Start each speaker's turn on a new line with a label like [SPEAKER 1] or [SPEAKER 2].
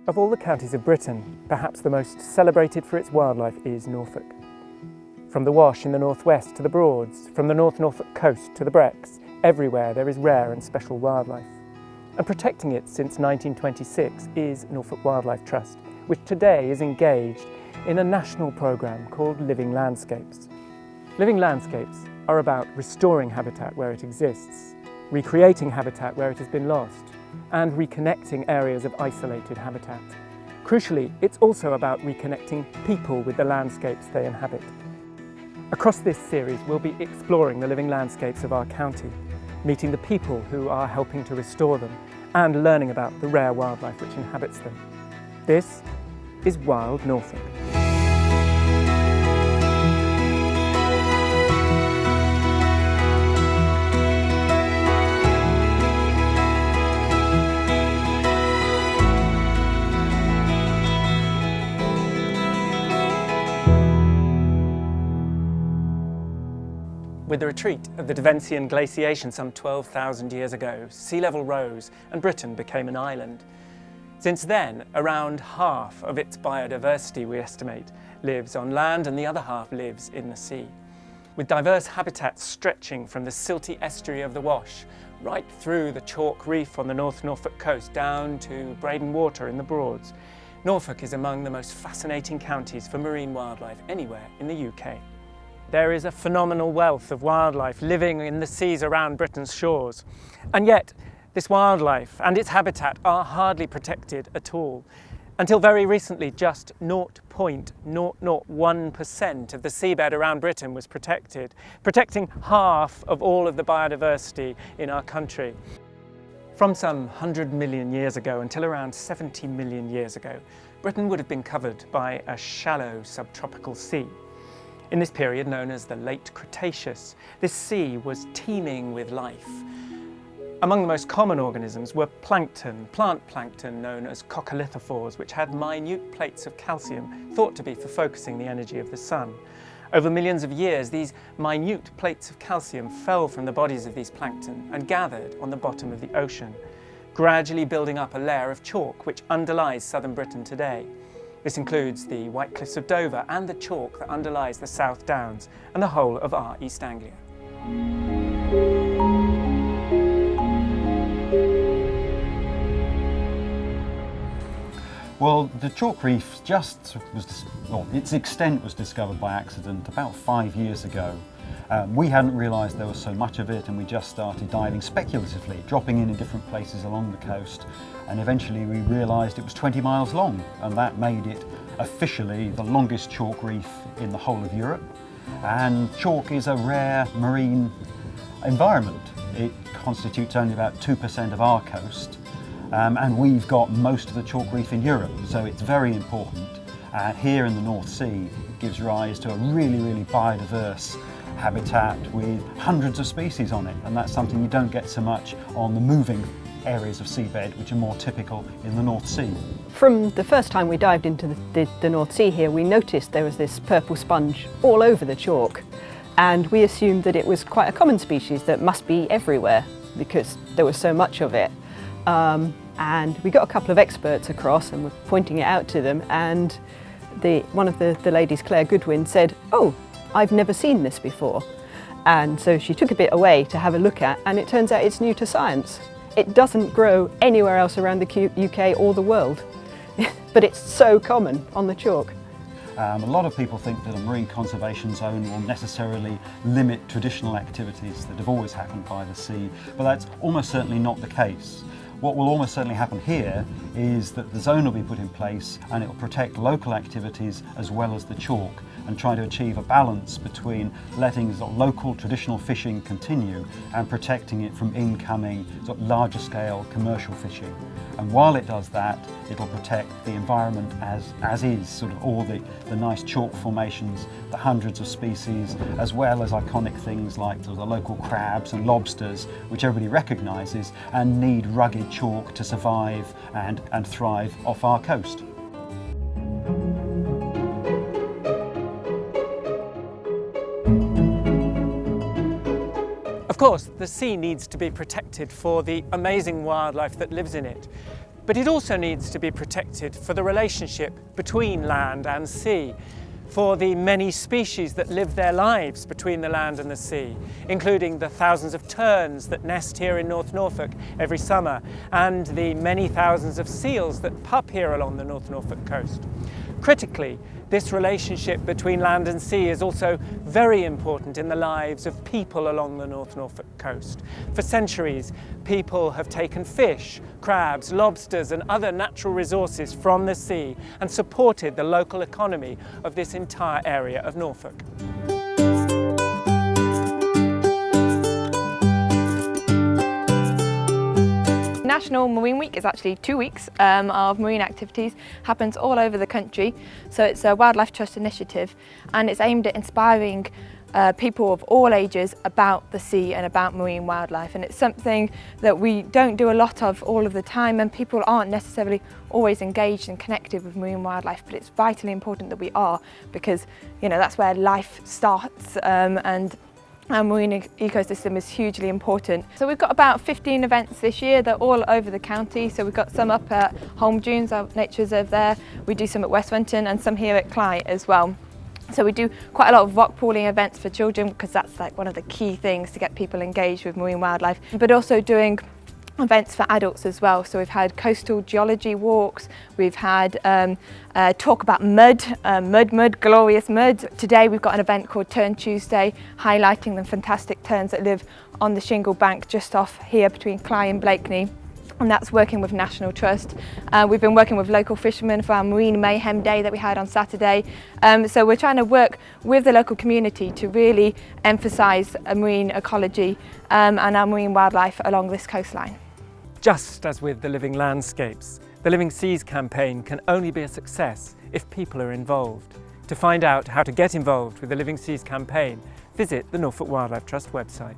[SPEAKER 1] Of all the counties of Britain, perhaps the most celebrated for its wildlife is Norfolk. From the Wash in the northwest to the Broads, from the North Norfolk coast to the Brecks, everywhere there is rare and special wildlife. And protecting it since 1926 is Norfolk Wildlife Trust, which today is engaged in a national programme called Living Landscapes. Living Landscapes are about restoring habitat where it exists, recreating habitat where it has been lost, and reconnecting areas of isolated habitat. Crucially, it's also about reconnecting people with the landscapes they inhabit. Across this series, we'll be exploring the living landscapes of our county, meeting the people who are helping to restore them, and learning about the rare wildlife which inhabits them. This is Wild Norfolk. With the retreat of the Devonian glaciation some 12,000 years ago, sea level rose and Britain became an island. Since then, around half of its biodiversity, we estimate, lives on land and the other half lives in the sea. With diverse habitats stretching from the silty estuary of the Wash, right through the Trope Reef on the North Norfolk coast down to Breydon Water in the Broads, Norfolk is among the most fascinating counties for marine wildlife anywhere in the UK. There is a phenomenal wealth of wildlife living in the seas around Britain's shores. And yet, this wildlife and its habitat are hardly protected at all. Until very recently, just 0.001% of the seabed around Britain was protected, protecting half of all of the biodiversity in our country. From some 100 million years ago until around 70 million years ago, Britain would have been covered by a shallow subtropical sea. In this period, known as the Late Cretaceous, this sea was teeming with life. Among the most common organisms were plankton, plant plankton known as coccolithophores, which had minute plates of calcium, thought to be for focusing the energy of the sun. Over millions of years, these minute plates of calcium fell from the bodies of these plankton and gathered on the bottom of the ocean, gradually building up a layer of chalk which underlies southern Britain today. This includes the White Cliffs of Dover and the chalk that underlies the South Downs and the whole of our East Anglia.
[SPEAKER 2] Well, the Trope Reef its extent was discovered by accident about 5 years ago. We hadn't realised there was so much of it, and we just started diving speculatively, dropping in different places along the coast, and eventually we realised it was 20 miles long, and that made it officially the longest chalk reef in the whole of Europe. And chalk is a rare marine environment. It constitutes only about 2% of our coast, and we've got most of the chalk reef in Europe, so it's very important. And here in the North Sea, it gives rise to a really biodiverse habitat with hundreds of species on it, and that's something you don't get so much on the moving areas of seabed, which are more typical in the North Sea.
[SPEAKER 3] From the first time we dived into the North Sea here, we noticed there was this purple sponge all over the chalk, and we assumed that it was quite a common species that must be everywhere because there was so much of it. And we got a couple of experts across and were pointing it out to them, and one of the ladies, Claire Goodwin, said, "Oh, I've never seen this before." And so she took a bit away to have a look at, and it turns out it's new to science. It doesn't grow anywhere else around the UK or the world, but it's so common on the chalk.
[SPEAKER 2] A lot of people think that a marine conservation zone will necessarily limit traditional activities that have always happened by the sea, but that's almost certainly not the case. What will almost certainly happen here is that the zone will be put in place and it will protect local activities as well as the chalk, and try to achieve a balance between letting local traditional fishing continue and protecting it from incoming larger scale commercial fishing. And while it does that, it'll protect the environment as is, all the nice chalk formations, the hundreds of species, as well as iconic things like the local crabs and lobsters, which everybody recognises and need rugged chalk to survive and thrive off our coast.
[SPEAKER 1] Of course, the sea needs to be protected for the amazing wildlife that lives in it. But it also needs to be protected for the relationship between land and sea, for the many species that live their lives between the land and the sea, including the thousands of terns that nest here in North Norfolk every summer, and the many thousands of seals that pup here along the North Norfolk coast. Critically, this relationship between land and sea is also very important in the lives of people along the North Norfolk coast. For centuries, people have taken fish, crabs, lobsters and other natural resources from the sea and supported the local economy of this entire area of Norfolk.
[SPEAKER 4] National Marine Week is actually 2 weeks of marine activities, happens all over the country. So it's a Wildlife Trust initiative and it's aimed at inspiring people of all ages about the sea and about marine wildlife, and it's something that we don't do a lot of all of the time, and people aren't necessarily always engaged and connected with marine wildlife, but it's vitally important that we are, because that's where life starts, and our marine ecosystem is hugely important. So we've got about 15 events this year. They're all over the county. So we've got some up at Holme Dunes, our nature reserve there. We do some at West Winton and some here at Clyde as well. So we do quite a lot of rock pooling events for children, because that's like one of the key things to get people engaged with marine wildlife, but also doing events for adults as well. So we've had coastal geology walks, we've had talk about mud, glorious mud. Today we've got an event called Tern Tuesday, highlighting the fantastic terns that live on the shingle bank just off here between Clyde and Blakeney. And that's working with National Trust. We've been working with local fishermen for our Marine Mayhem Day that we had on Saturday. So we're trying to work with the local community to really emphasise marine ecology and our marine wildlife along this coastline.
[SPEAKER 1] Just as with the Living Landscapes, the Living Seas campaign can only be a success if people are involved. To find out how to get involved with the Living Seas campaign, visit the Norfolk Wildlife Trust website.